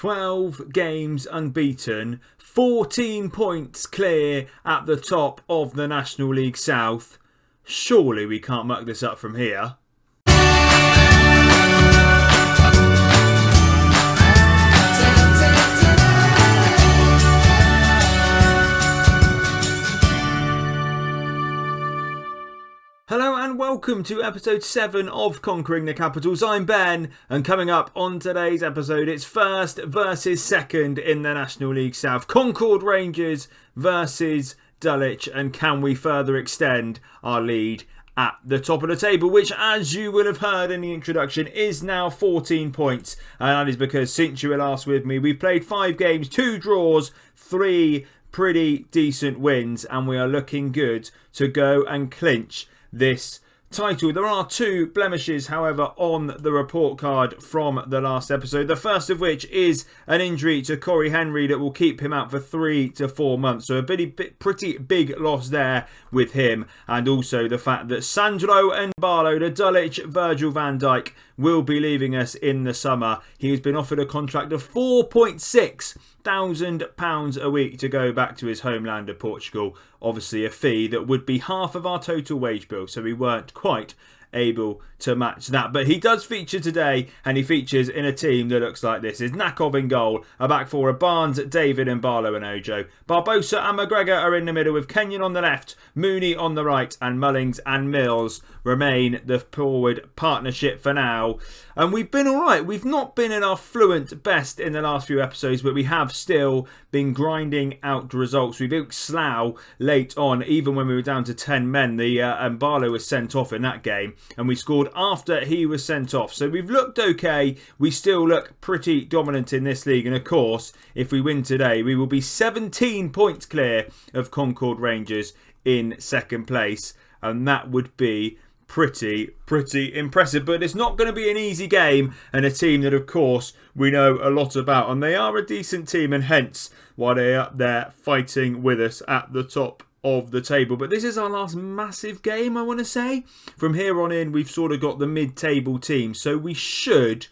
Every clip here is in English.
12 games unbeaten, 14 points clear at the top of the National League South. Surely we can't muck this up from here. Hello and welcome to episode 7 of Conquering the Capitals. I'm Ben, and coming up on today's episode, it's first versus second in the National League South. Concord Rangers versus Dulwich, and can we further extend our lead at the top of the table, which, as you will have heard in the introduction, is now 14 points. And that is because since you were last with me, we've played 5 games, 2 draws, 3 pretty decent wins, and we are looking good to go and clinch this title. There are 2 blemishes, however, on the report card from the last episode. The first of which is an injury to Corey Henry that will keep him out for 3 to 4 months. So a pretty big loss there with him. And also the fact that Sandro and Barlow, the Dulwich Virgil van Dijk, will be leaving us in the summer. He has been offered a contract of £4,600 a week to go back to his homeland of Portugal. Obviously a fee that would be half of our total wage bill, so we weren't quite able to match that. But he does feature today, and he features in a team that looks like this. Is Nakov in goal, a back four of Barnes, David and Barlow and Ojo. Barbosa and McGregor are in the middle with Kenyon on the left, Mooney on the right, and Mullings and Mills remain the forward partnership for now. And we've been alright. We've not been at our fluent best in the last few episodes, but we have still been grinding out results. We beat Slough late on, even when we were down to 10 men. And Barlow was sent off in that game, and we scored after he was sent off. So we've looked okay. We still look pretty dominant in this league. And of course, if we win today, we will be 17 points clear of Concord Rangers in second place. And that would be pretty impressive. But it's not going to be an easy game, and a team that, of course, we know a lot about. And they are a decent team, and hence why they're up there fighting with us at the top of the table. But this is our last massive game, I want to say. From here on in, we've sort of got the mid-table team, so we should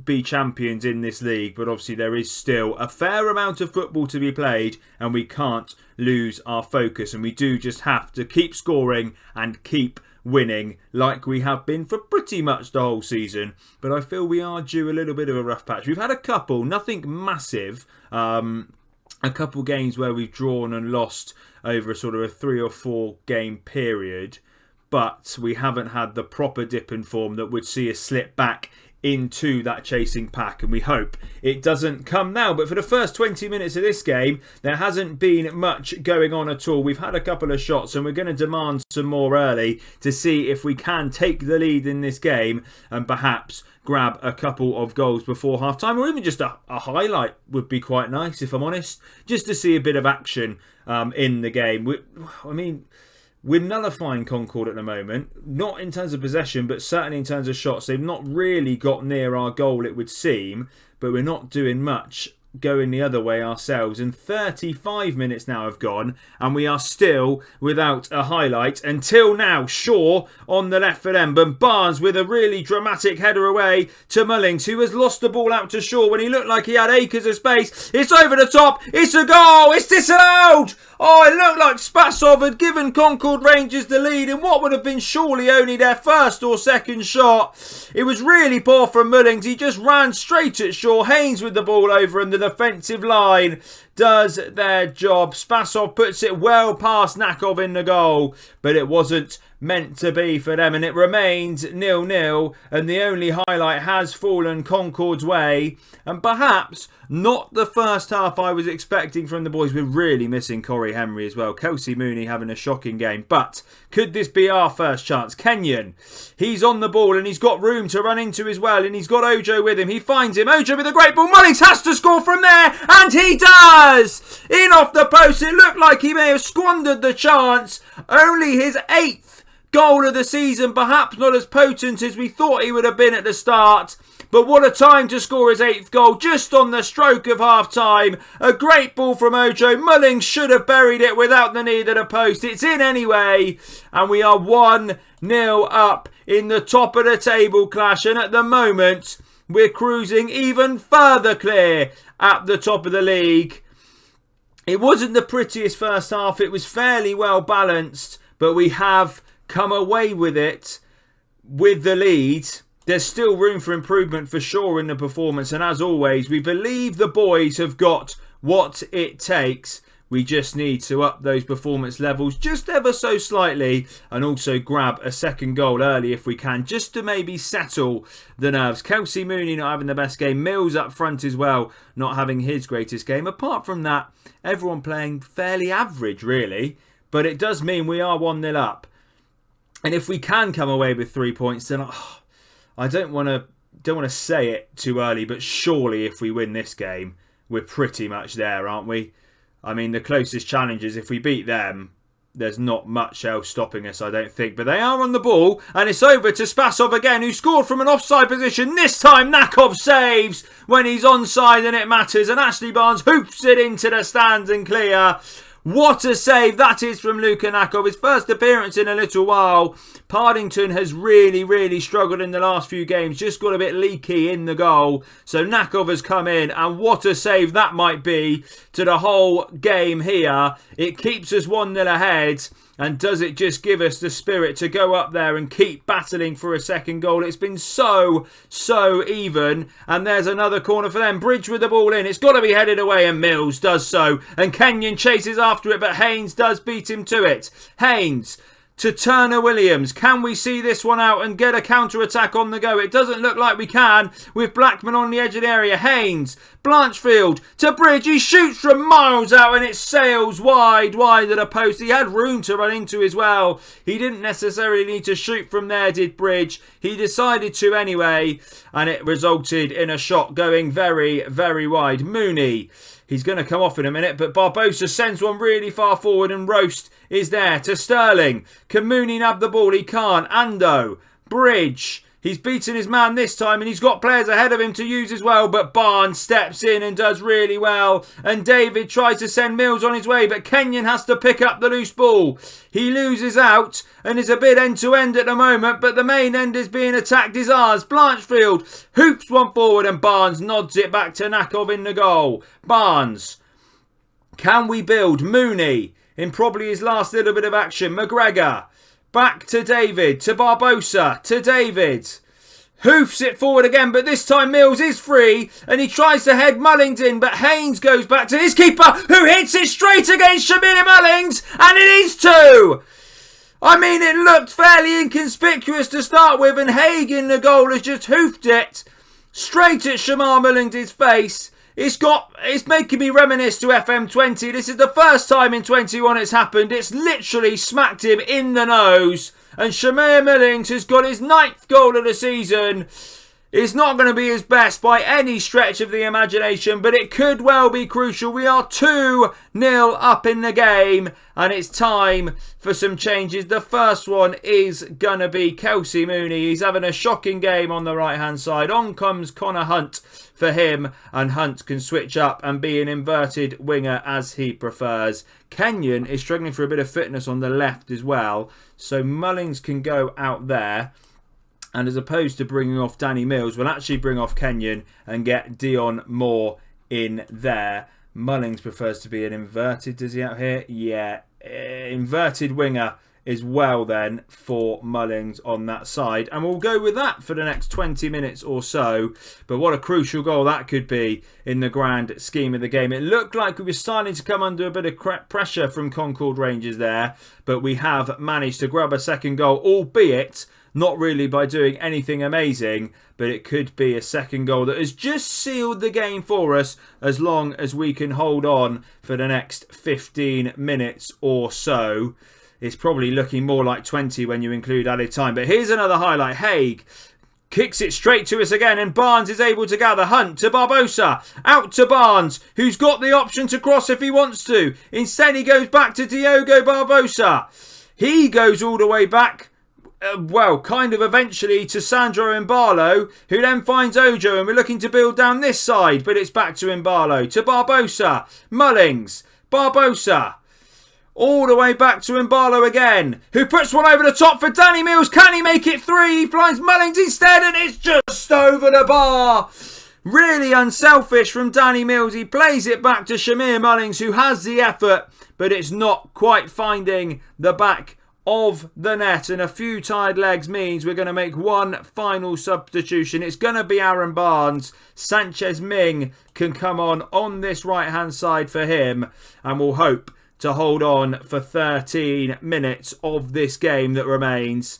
be champions in this league. But obviously there is still a fair amount of football to be played, and we can't lose our focus, and we do just have to keep scoring and keep winning like we have been for pretty much the whole season. But I feel we are due a little bit of a rough patch. We've had a couple, nothing massive, a couple games where we've drawn and lost over a sort of a 3 or 4 game period, but we haven't had the proper dip in form that would see us slip back into that chasing pack, and we hope it doesn't come now. But for the first 20 minutes of this game, there hasn't been much going on at all. We've had a couple of shots, and we're going to demand some more early to see if we can take the lead in this game and perhaps grab a couple of goals before half time, or even just a highlight would be quite nice, if I'm honest, just to see a bit of action in the game. We're nullifying Concord at the moment, not in terms of possession, but certainly in terms of shots. They've not really got near our goal, it would seem, but we're not doing much going the other way ourselves. And 35 minutes now have gone, and we are still without a highlight until now. Shaw on the left for them, but Barnes with a really dramatic header away to Mullings, who has lost the ball out to Shaw when he looked like he had acres of space. It's over the top, it's a goal, it's disallowed. Oh, it looked like Spassov had given Concord Rangers the lead in what would have been surely only their first or second shot. It was really poor from Mullings. He just ran straight at Shaw. Haynes with the ball over, and the defensive line does their job. Spassov puts it well past Nakov in the goal, but it wasn't meant to be for them, and it remains 0-0, and the only highlight has fallen Concord's way, and perhaps not the first half I was expecting from the boys. We're really missing Corey Henry as well. Kelsey Mooney having a shocking game, but could this be our first chance? Kenyon, he's on the ball and he's got room to run into as well, and he's got Ojo with him. He finds him, Ojo with a great ball. Mullings has to score from there, and he does! In off the post. It looked like he may have squandered the chance. Only his 8th goal of the season, perhaps not as potent as we thought he would have been at the start. But what a time to score his 8th goal, just on the stroke of half-time. A great ball from Ojo. Mullings should have buried it without the need of the post. It's in anyway, and we are 1-0 up in the top of the table clash. And at the moment, we're cruising even further clear at the top of the league. It wasn't the prettiest first half. It was fairly well balanced, but we have come away with it with the lead. There's still room for improvement for sure in the performance. And as always, we believe the boys have got what it takes. We just need to up those performance levels just ever so slightly and also grab a second goal early if we can, just to maybe settle the nerves. Kelsey Mooney not having the best game. Mills up front as well, not having his greatest game. Apart from that, everyone playing fairly average, really. But it does mean we are 1-0 up. And if we can come away with 3 points, then I don't want to say it too early, but surely if we win this game, we're pretty much there, aren't we? I mean, the closest challenges, if we beat them, there's not much else stopping us, I don't think. But they are on the ball, and it's over to Spasov again, who scored from an offside position. This time, Nakov saves when he's onside and it matters. And Ashley Barnes hoops it into the stands and clear. What a save that is from Luka Nakov. His first appearance in a little while. Partington has really struggled in the last few games. Just got a bit leaky in the goal. So Nakov has come in, and what a save that might be to the whole game here. It keeps us 1-0 ahead. And does it just give us the spirit to go up there and keep battling for a second goal? It's been so even. And there's another corner for them. Bridge with the ball in. It's got to be headed away, and Mills does so. And Kenyon chases after it, but Haynes does beat him to it. Haynes to Turner Williams. Can we see this one out and get a counter-attack on the go? It doesn't look like we can, with Blackman on the edge of the area. Haynes, Blanchfield to Bridge. He shoots from miles out and it sails wide of the post. He had room to run into as well. He didn't necessarily need to shoot from there, did Bridge. He decided to anyway, and it resulted in a shot going very wide. Mooney, he's going to come off in a minute, but Barbosa sends one really far forward, and Roast is there to Sterling. Can Mooney nab the ball? He can't. Ando, Bridge. He's beaten his man this time, and he's got players ahead of him to use as well. But Barnes steps in and does really well. And David tries to send Mills on his way, but Kenyon has to pick up the loose ball. He loses out and is a bit end-to-end at the moment, but the main end is being attacked is ours. Blanchfield hoops one forward, and Barnes nods it back to Nakov in the goal. Barnes. Can we build? Mooney in probably his last little bit of action. McGregor. Back to David, to Barbosa, to David. Hoofs it forward again, but this time Mills is free and he tries to head Mullings in, but Haynes goes back to his keeper, who hits it straight against Shamir Mullings, and it is 2. I mean, it looked fairly inconspicuous to start with, and Haig in the goal has just hoofed it straight at Shamar Mullings' face. It's making me reminisce to FM20. This is the first time in 21 it's happened. It's literally smacked him in the nose. And Shamir Mullings has got his 9th goal of the season. It's not going to be his best by any stretch of the imagination, but it could well be crucial. We are 2-0 up in the game, and it's time for some changes. The first one is going to be Kelsey Mooney. He's having a shocking game on the right-hand side. On comes Connor Hunt for him, and Hunt can switch up and be an inverted winger as he prefers. Kenyon is struggling for a bit of fitness on the left as well, so Mullings can go out there. And as opposed to bringing off Danny Mills, we'll actually bring off Kenyon and get Dion Moore in there. Mullings prefers to be an inverted, does he out here? Yeah, inverted winger as well then for Mullings on that side. And we'll go with that for the next 20 minutes or so. But what a crucial goal that could be in the grand scheme of the game. It looked like we were starting to come under a bit of pressure from Concord Rangers there. But we have managed to grab a second goal, albeit not really by doing anything amazing, but it could be a second goal that has just sealed the game for us as long as we can hold on for the next 15 minutes or so. It's probably looking more like 20 when you include added time. But here's another highlight. Haig kicks it straight to us again, and Barnes is able to gather. Hunt to Barbosa. Out to Barnes, who's got the option to cross if he wants to. Instead, he goes back to Diogo Barbosa. He goes all the way back. Kind of eventually to Sandro Imbalo, who then finds Ojo, and we're looking to build down this side, but it's back to Imbalo, to Barbosa, Mullings, Barbosa. All the way back to Mbalo again, who puts one over the top for Danny Mills. Can he make it 3? He finds Mullings instead, and it's just over the bar. Really unselfish from Danny Mills. He plays it back to Shamir Mullings, who has the effort, but it's not quite finding the back of the net, and a few tired legs means we're going to make one final substitution. It's going to be Aaron Barnes. Sanchez Ming can come on this right hand side for him, and we'll hope to hold on for 13 minutes of this game that remains.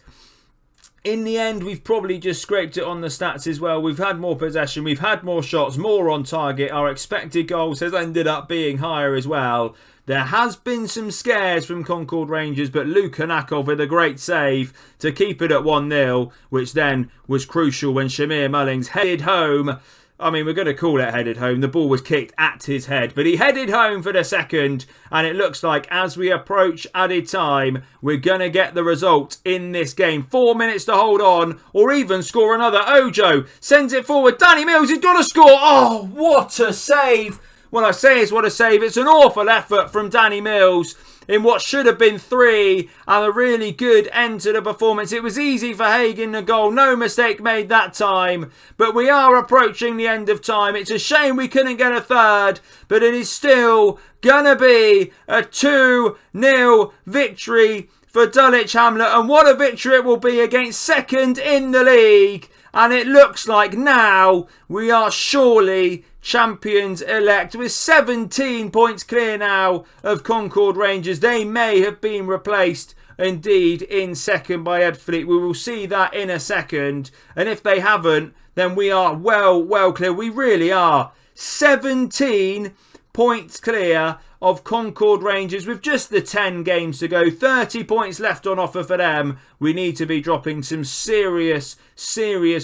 In the end, we've probably just scraped it on the stats as well. We've had more possession, we've had more shots, more on target. Our expected goals has ended up being higher as well. There has been some scares from Concord Rangers, but Luke Hanakov with a great save to keep it at 1-0, which then was crucial when Shamir Mullings headed home. I mean, we're going to call it headed home. The ball was kicked at his head, but he headed home for the second, and it looks like as we approach added time, we're going to get the result in this game. 4 minutes to hold on, or even score another. Ojo sends it forward. Danny Mills, he's got to score. Oh, what a save. When I say it's what a save, it's an awful effort from Danny Mills in what should have been 3, and a really good end to the performance. It was easy for Hagen, the goal. No mistake made that time. But we are approaching the end of time. It's a shame we couldn't get a third, but it is still going to be a 2-0 victory for Dulwich Hamlet. And what a victory it will be against second in the league. And it looks like now we are surely champions elect, with 17 points clear now of Concord Rangers. They may have been replaced indeed in second by Ebbsfleet. We will see that in a second, and if they haven't, then we are well clear. We really are 17 points clear of Concord Rangers with just the 10 games to go. 30 points left on offer for them. We need to be dropping some serious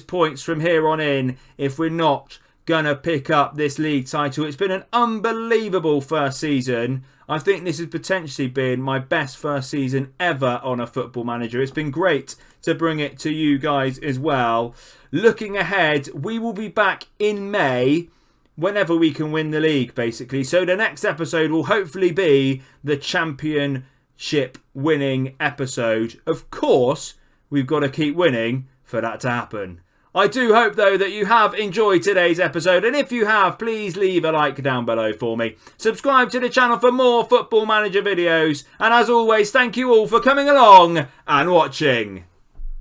points from here on in if we're not gonna pick up this league title. It's been an unbelievable first season. I think this has potentially been my best first season ever on a Football Manager. It's been great to bring it to you guys as well. Looking ahead, we will be back in May whenever we can win the league, basically. So the next episode will hopefully be the championship winning episode. Of course, we've got to keep winning for that to happen. I do hope, though, that you have enjoyed today's episode, and if you have, please leave a like down below for me. Subscribe to the channel for more Football Manager videos, and as always, thank you all for coming along and watching.